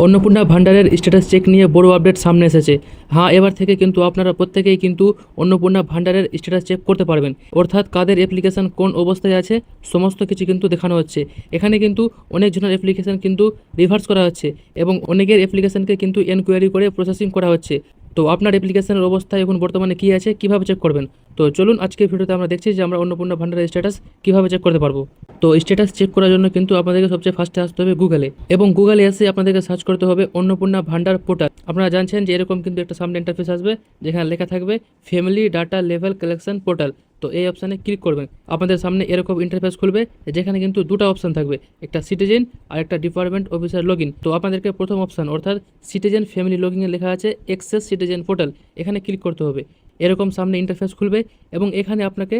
অন্নপূর্ণা ভান্ডারের status check নিয়ে বড় আপডেট সামনে এসেছে। হ্যাঁ, এবার থেকে কিন্তু আপনারা প্রত্যেকেই কিন্তু অন্নপূর্ণা ভান্ডারের স্ট্যাটাস চেক করতে পারবেন, অর্থাৎ কাদের অ্যাপ্লিকেশন কোন অবস্থায় আছে সমস্ত কিছু কিন্তু দেখানো হচ্ছে। এখানে কিন্তু অনেকজনের অ্যাপ্লিকেশন কিন্তু রিভার্স করা হচ্ছে এবং অনেকের অ্যাপ্লিকেশনকে কিন্তু এনকোয়ারি করে প্রসেসিং করা হচ্ছে। তো আপনার অ্যাপ্লিকেশনের অবস্থা এখন বর্তমানে কী আছে, কিভাবে চেক করবেন? তো চলুন আজকে ভিডিওতে আমরা দেখছি যে আমরা অন্নপূর্ণা ভান্ডারের স্ট্যাটাস কীভাবে চেক করতে পারবো। তো স্ট্যাটাস চেক করার জন্য কিন্তু আপনাদেরকে সবচেয়ে ফার্স্টে আসতে হবে গুগলে, এবং গুগলে এসে আপনাদেরকে সার্চ করতে হবে অন্নপূর্ণা ভান্ডার পোর্টাল। আপনারা জানছেন যে এরকম কিন্তু একটা সামনে ইন্টারফেস আসবে যেখানে লেখা থাকবে family data level collection portal. তো এই অপশানে ক্লিক করবেন, আপনাদের সামনে এরকম ইন্টারফেস খুলবে যেখানে কিন্তু দুটো অপশান থাকবে, একটা সিটিজেন আর একটা ডিপার্টমেন্ট অফিসার লগইন। তো আপনাদেরকে প্রথম অপশান অর্থাৎ সিটিজেন ফ্যামিলি লগইনে লেখা আছে এক্সেস সিটিজেন পোর্টাল, এখানে ক্লিক করতে হবে। এরকম সামনে ইন্টারফেস খুলবে এবং এখানে আপনাকে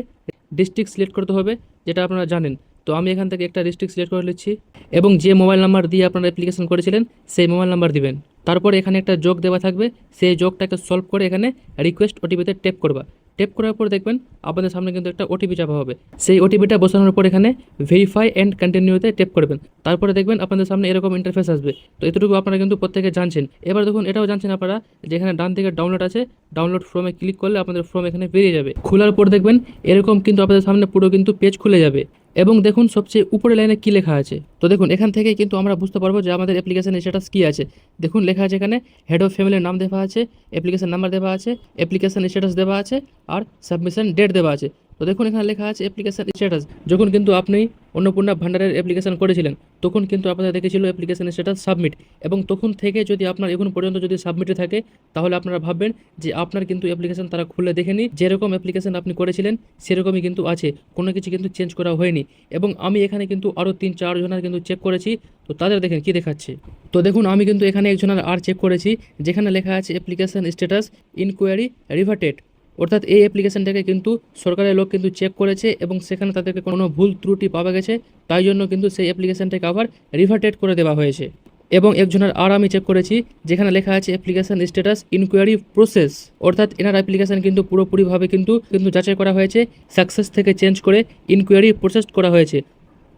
ডিস্ট্রিক্ট সিলেক্ট করতে হবে, যেটা আপনারা জানেন। তো আমি এখান থেকে একটা ডিস্ট্রিক্ট সিলেক্ট করে নিচ্ছি এবং যে মোবাইল নাম্বার দিয়ে আপনারা অ্যাপ্লিকেশন করেছিলেন সেই মোবাইল নাম্বার দিবেন। তারপর এখানে একটা যোগ দেওয়া থাকবে, সেই যোগটাকে সলভ করে এখানে রিকোয়েস্ট ওটিপিতে ট্যাপ করবা। ট্যাপ করার পর দেখবেন আপনাদের সামনে কিন্তু একটা ওটিপি চাপা হবে। সেই ওটিপিটা বসানোর পর এখানে ভেরিফাই অ্যান্ড কন্টিনিউতে ট্যাপ করবেন। তারপরে দেখবেন আপনাদের সামনে এরকম ইন্টারফেস আসবে। তো এতটুকু আপনারা কিন্তু প্রত্যেকে জানছেন। এবার দেখুন এটাও জানছেন আপনারা যে এখানে ডান দিকে ডাউনলোড আছে, ডাউনলোড ফর্মে ক্লিক করলে আপনাদের ফর্ম এখানে বেরিয়ে যাবে। খোলার পর দেখবেন এরকম কিন্তু আপনাদের সামনে পুরো কিন্তু পেজ খুলে যাবে। এবং দেখুন সবচেয়ে উপরে লাইনে কী লেখা আছে। তো দেখুন এখান থেকেই কিন্তু আমরা বুঝতে পারবো যে আমাদের অ্যাপ্লিকেশনের স্ট্যাটাস কী আছে। দেখুন লেখা আছে এখানে হেড অফ ফ্যামিলির নাম দেওয়া আছে, অ্যাপ্লিকেশন নাম্বার দেওয়া আছে, অ্যাপ্লিকেশন স্ট্যাটাস দেওয়া আছে আর সাবমিশন ডেট দেওয়া আছে। তো দেখুন এখানে লেখা আছে অ্যাপ্লিকেশন স্ট্যাটাস। যখন কিন্তু আপনি অন্নপূর্ণা ভান্ডারের অ্যাপ্লিকেশন করেছিলেন তখন কিন্তু আপনাদের দেখেছিল অ্যাপ্লিকেশন স্ট্যাটাস সাবমিট, এবং তখন থেকে যদি আপনার এখন পর্যন্ত যদি সাবমিটে থাকে তাহলে আপনারা ভাববেন যে আপনার কিন্তু অ্যাপ্লিকেশন তারা খুলে দেখেনি, যেরকম অ্যাপ্লিকেশন আপনি করেছিলেন সেরকমই কিন্তু আছে, কোনো কিছু কিন্তু চেঞ্জ করা হয়নি। এবং আমি এখানে কিন্তু আরও 3-4 জনের কিন্তু চেক করেছি, তো তাদের দেখেন কী দেখাচ্ছে। তো দেখুন আমি কিন্তু এখানে একজনের আর চেক করেছি যেখানে লেখা আছে অ্যাপ্লিকেশন স্ট্যাটাস ইনকোয়ারি রিভার্টেড, অর্থাৎ এই অ্যাপ্লিকেশনটাকে কিন্তু সরকারের লোক কিন্তু চেক করেছে এবং সেখানে তাদেরকে কোনো ভুল ত্রুটি পাওয়া গেছে, তাই জন্য কিন্তু সেই অ্যাপ্লিকেশনটাকে আবার রিভার্টেড করে দেওয়া হয়েছে। এবং একজনের আর আমি চেক করেছি যেখানে লেখা আছে অ্যাপ্লিকেশন স্ট্যাটাস ইনকোয়ারি প্রসেস, অর্থাৎ এনার অ্যাপ্লিকেশন কিন্তু পুরোপুরিভাবে কিন্তু যাচাই করা হয়েছে, সাকসেস থেকে চেঞ্জ করে ইনকোয়ারি প্রসেস করা হয়েছে,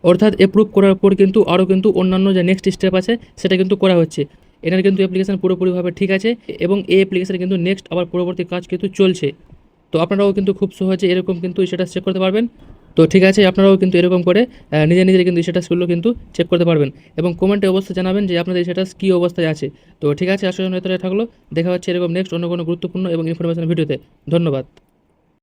অর্থাৎ অ্যাপ্রুভ করার পর কিন্তু আরও কিন্তু অন্যান্য যে নেক্সট স্টেপ আছে সেটা কিন্তু করা হচ্ছে। এনার কিন্তু অ্যাপ্লিকেশন পুরোপুরিভাবে ঠিক আছে এবং এই অ্যাপ্লিকেশানে কিন্তু নেক্সট আবার পরবর্তী কাজ কিন্তু চলছে। তো আপনারাও কিন্তু খুব সহজে এরকম কিন্তু স্ট্যাটাস চেক করতে পারবেন। তো ঠিক আছে, আপনারাও কিন্তু এরকম করে নিজের নিজের কিন্তু স্ট্যাটাসগুলো কিন্তু চেক করতে পারবেন এবং কমেন্টে অবশ্যই জানাবেন যে আপনাদের স্ট্যাটাস কী অবস্থায় আছে। তো ঠিক আছে, আসার জন্য এতটাই থাকলো। দেখা হচ্ছে এরকম নেক্সট অন্য কোনো গুরুত্বপূর্ণ এবং ইনফরমেশন ভিডিওতে। ধন্যবাদ।